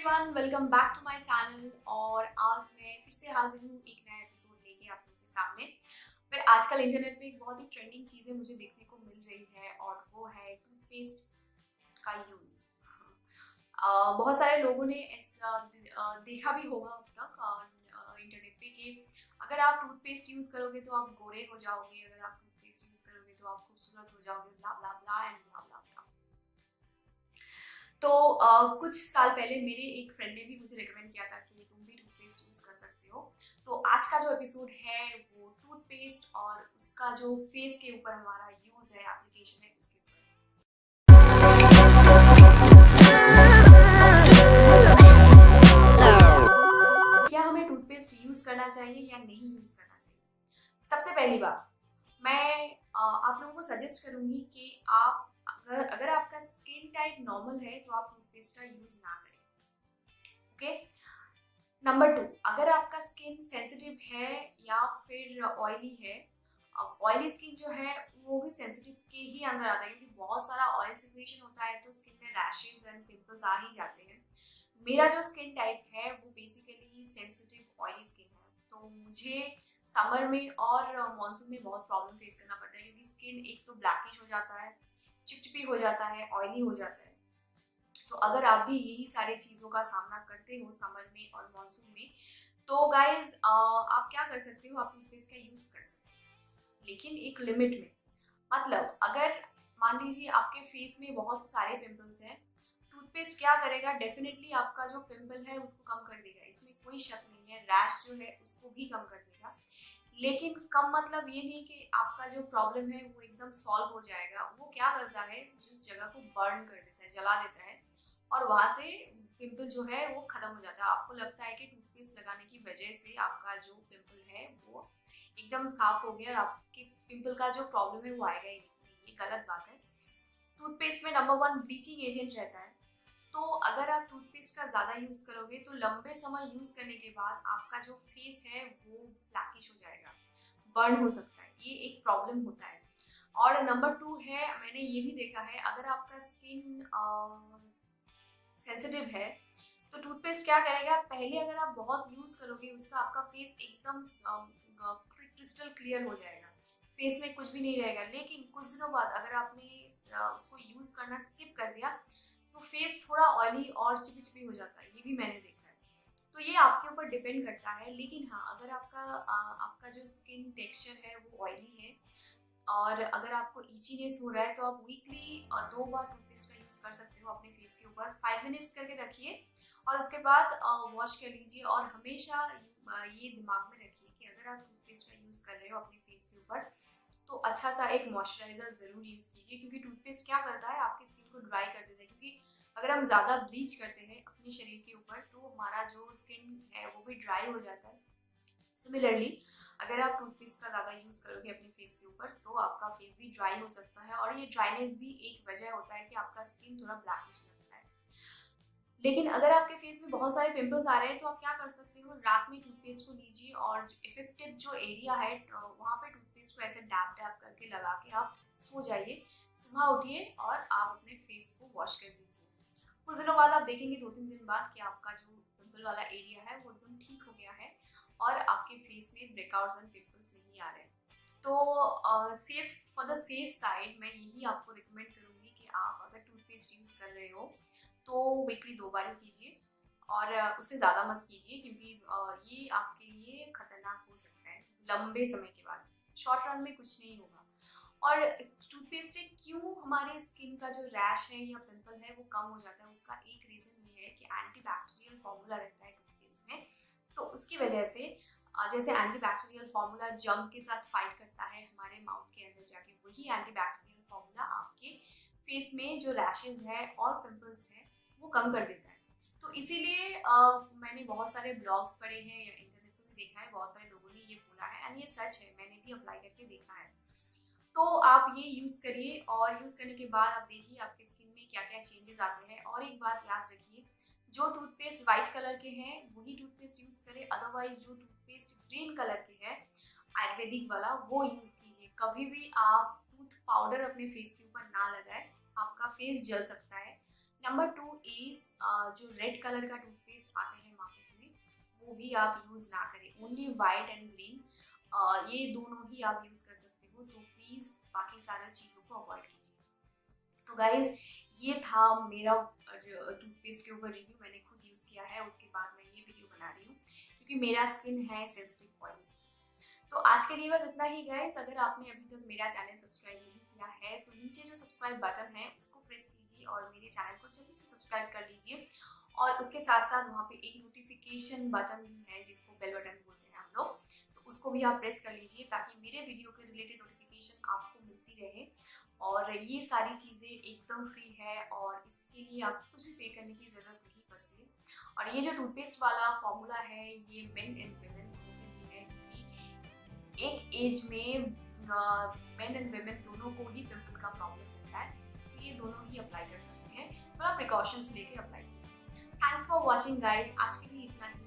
Everyone, welcome back to my channel. और आज मैं फिर से हाजिर हूँ एक नया एपिसोड लेके आप लोगों के सामने। फिर आजकल इंटरनेट पे एक बहुत ही ट्रेंडिंग चीज़ें मुझे देखने को मिल रही है और वो है टूथपेस्ट का यूज़। बहुत सारे लोगों ने ऐसा देखा भी होगा अब तक इंटरनेट पे कि अगर आप टूथपेस्ट यूज़ करोगे तो आप गोरे हो जाओगे, अगर आप टूथपेस्ट यूज़ करोगे तो आप खूबसूरत हो जाओगे, ब्ला ब्ला ब्ला एंड ब्ला ब्ला ब्ला। तो कुछ साल पहले मेरे एक फ्रेंड ने भी मुझे रिकमेंड किया था कि तुम भी टूथपेस्ट यूज़ कर सकते हो। तो आज का जो एपिसोड है वो टूथपेस्ट और उसका जो फेस के ऊपर हमारा यूज़ है, एप्लीकेशन है, उसके ऊपर। क्या हमें टूथपेस्ट यूज़ करना चाहिए या नहीं यूज़ करना चाहिए? सबसे पहली बात मैं आप लोगों को सजेस्ट करूँगी कि आप अगर आपका स्किन टाइप नॉर्मल है तो आप टूथपेस्ट का यूज़ ना करें। ओके। नंबर 2, अगर आपका स्किन सेंसिटिव है या फिर ऑयली है, ऑयली स्किन जो है वो भी सेंसिटिव के ही अंदर आता है क्योंकि बहुत सारा ऑयल सिक्रेशन होता है तो स्किन में रैशेज एंड पिंपल्स आ ही जाते हैं। मेरा जो स्किन टाइप है वो बेसिकली सेंसिटिव ऑयली स्किन है, तो मुझे समर में और मानसून में बहुत प्रॉब्लम फेस करना पड़ता है क्योंकि स्किन एक तो ब्लैकिश हो जाता है, चिपचिपी हो जाता है, ऑयली हो जाता है। तो अगर आप भी यही सारी चीज़ों का सामना करते हो समर में और मानसून में, तो गाइज आप क्या कर सकते हो, आप टूथपेस्ट का यूज़ कर सकते हो लेकिन एक लिमिट में। मतलब अगर मान लीजिए आपके फेस में बहुत सारे पिंपल्स हैं, टूथपेस्ट क्या करेगा, डेफिनेटली आपका जो पिंपल है उसको कम कर देगा, इसमें कोई शक नहीं है। रैश जो है उसको भी कम कर देगा, लेकिन कम मतलब ये नहीं कि आपका जो प्रॉब्लम है वो एकदम सॉल्व हो जाएगा। वो क्या करता है, उस जगह को बर्न कर देता है, जला देता है और वहाँ से पिंपल जो है वो खत्म हो जाता है। आपको लगता है कि टूथपेस्ट लगाने की वजह से आपका जो पिंपल है वो एकदम साफ हो गया और आपके पिंपल का जो प्रॉब्लम है वो आएगा ही नहीं। ये गलत बात है। टूथपेस्ट में नंबर 1 ब्लीचिंग एजेंट रहता है, तो अगर आप टूथपेस्ट का ज़्यादा यूज़ करोगे तो लंबे समय यूज़ करने के बाद आपका जो फेस है वो ब्लैकिश हो जाएगा, बर्न हो सकता है, ये एक प्रॉब्लम होता है। और नंबर 2 है, मैंने ये भी देखा है, अगर आपका स्किन सेंसिटिव है तो टूथपेस्ट क्या करेगा, पहले अगर आप बहुत यूज़ करोगे उसका आपका फेस एकदम क्रिस्टल क्लियर हो जाएगा, फेस में कुछ भी नहीं रहेगा। लेकिन कुछ दिनों बाद अगर आपने उसको यूज़ करना स्किप कर दिया तो फेस थोड़ा ऑयली और चिपचिपी हो जाता है, ये भी मैंने देखा है। तो ये आपके ऊपर डिपेंड करता है। लेकिन हाँ, अगर आपका जो स्किन टेक्सचर है वो ऑयली है और अगर आपको इचीनेस हो रहा है तो आप वीकली 2 बार टूथपेस्ट का यूज़ कर सकते हो अपने फेस के ऊपर। 5 मिनट्स करके रखिए और उसके बाद वॉश कर लीजिए। और हमेशा ये दिमाग में रखिए कि अगर आप टूथपेस्ट का यूज़ कर रहे हो अपने फेस के ऊपर तो अच्छा सा एक मॉइस्चराइज़र ज़रूर यूज़ कीजिए, क्योंकि टूथपेस्ट क्या करता है, आपकी स्किन को ड्राई कर देता है। क्योंकि अगर हम ज़्यादा ब्लीच करते हैं अपने शरीर के ऊपर तो हमारा जो स्किन है वो भी ड्राई हो जाता है। सिमिलरली अगर आप टूथपेस्ट का ज़्यादा यूज़ करोगे अपने फेस के ऊपर तो आपका फेस भी ड्राई हो सकता है और ये ड्राइनेस भी एक वजह होता है कि आपका स्किन थोड़ा ब्लैकिश लगता है। लेकिन अगर आपके फेस में बहुत सारे पिंपल्स आ रहे हैं तो आप क्या कर सकते हो, रात में टूथपेस्ट को लीजिए और इफेक्टेड जो एरिया है वहाँ पे टूथपेस्ट को ऐसे डैप डैप करके लगा के आप सो जाइए। सुबह उठिए और आप अपने फेस को वॉश कर दीजिए। कुछ दिनों बाद आप देखेंगे, 2-3 दिन बाद, कि आपका जो पिंपल वाला एरिया है वो एकदम ठीक हो गया है और आपके फेस में ब्रेकआउट्स एंड पिंपल्स नहीं आ रहे हैं। तो safe for the safe side मैं यही आपको रिकमेंड करूँगी कि आप अगर टूथपेस्ट यूज़ कर रहे हो तो वीकली 2 बार ही कीजिए और उससे ज़्यादा मत कीजिए, क्योंकि ये आपके लिए खतरनाक हो सकता है लंबे समय के बाद। शॉर्ट रन में कुछ नहीं होगा। और टूथपेस्ट से क्यों हमारे स्किन का जो रैश है या पिंपल है वो कम हो जाता है, उसका एक रीज़न ये है कि एंटीबैक्टीरियल फॉर्मूला रहता है टूथपेस्ट में। तो उसकी वजह से जैसे एंटीबैक्टीरियल फॉर्मूला जर्म के साथ फाइट करता है हमारे माउथ के अंदर जाके, वही एंटीबैक्टीरियल फॉर्मूला आपके फेस में जो रैशेज है और पिंपल्स है वो कम कर देता है। तो इसीलिए मैंने बहुत सारे ब्लॉग्स पढ़े हैं या इंटरनेट पर भी देखा है, बहुत सारे लोगों ने ये बोला है एंड ये सच है, मैंने भी अप्लाई करके देखा है। तो आप ये यूज़ करिए और यूज़ करने के बाद आप देखिए आपके स्किन में क्या क्या चेंजेस आते हैं। और एक बात याद रखिए, जो टूथपेस्ट वाइट कलर के हैं वही टूथपेस्ट यूज़ करें, अदरवाइज जो टूथपेस्ट ग्रीन कलर के हैं आयुर्वेदिक वाला वो यूज़ कीजिए। कभी भी आप टूथ पाउडर अपने फेस के ऊपर ना लगाएं, आपका फेस जल सकता है। नंबर 2 इज जो रेड कलर का टूथपेस्ट आते हैं मार्केट में, वो भी आप यूज़ ना करें। ओनली वाइट एंड ग्रीन, ये दोनों ही आप यूज़ कर सकते हो, तो प्लीज़ बाकी सारी चीज़ों को अवॉइड कीजिए। तो गाइज ये था मेरा टूथपेस्ट के ऊपर रिव्यू, मैंने खुद यूज़ किया है, उसके बाद मैं ये वीडियो बना रही हूँ क्योंकि मेरा स्किन है सेंसिटिव ऑयली। तो आज के लिए बस इतना ही गाइज। अगर आपने अभी तक मेरा चैनल सब्सक्राइब नहीं किया है तो नीचे जो सब्सक्राइब बटन है उसको प्रेस कीजिए और मेरे चैनल को जल्दी से सब्सक्राइब कर लीजिए। और उसके साथ साथ वहाँ पे एक नोटिफिकेशन बटन भी है जिसको बेल बटन बोलते हैं हम लोग, तो उसको भी आप प्रेस कर लीजिए ताकि मेरे वीडियो के रिलेटेड नोटिफिकेशन आपको मिलती रहे। और ये सारी चीज़ें एकदम फ्री है और इसके लिए आपको कुछ भी पे करने की ज़रूरत नहीं पड़ती है। और ये जो टूथपेस्ट वाला फॉर्मूला है ये मेन एंड वुमेन दोनों के लिए है, क्योंकि एक एज में मेन एंड वुमेन दोनों को ही पिंपल का प्रॉब्लम होता है, तो ये दोनों ही अप्लाई कर सकते हैं। थोड़ा प्रिकॉशंस लेके अप्लाई कीजिए। थैंक्स फॉर वॉचिंग गाइज, आज के लिए इतना ही।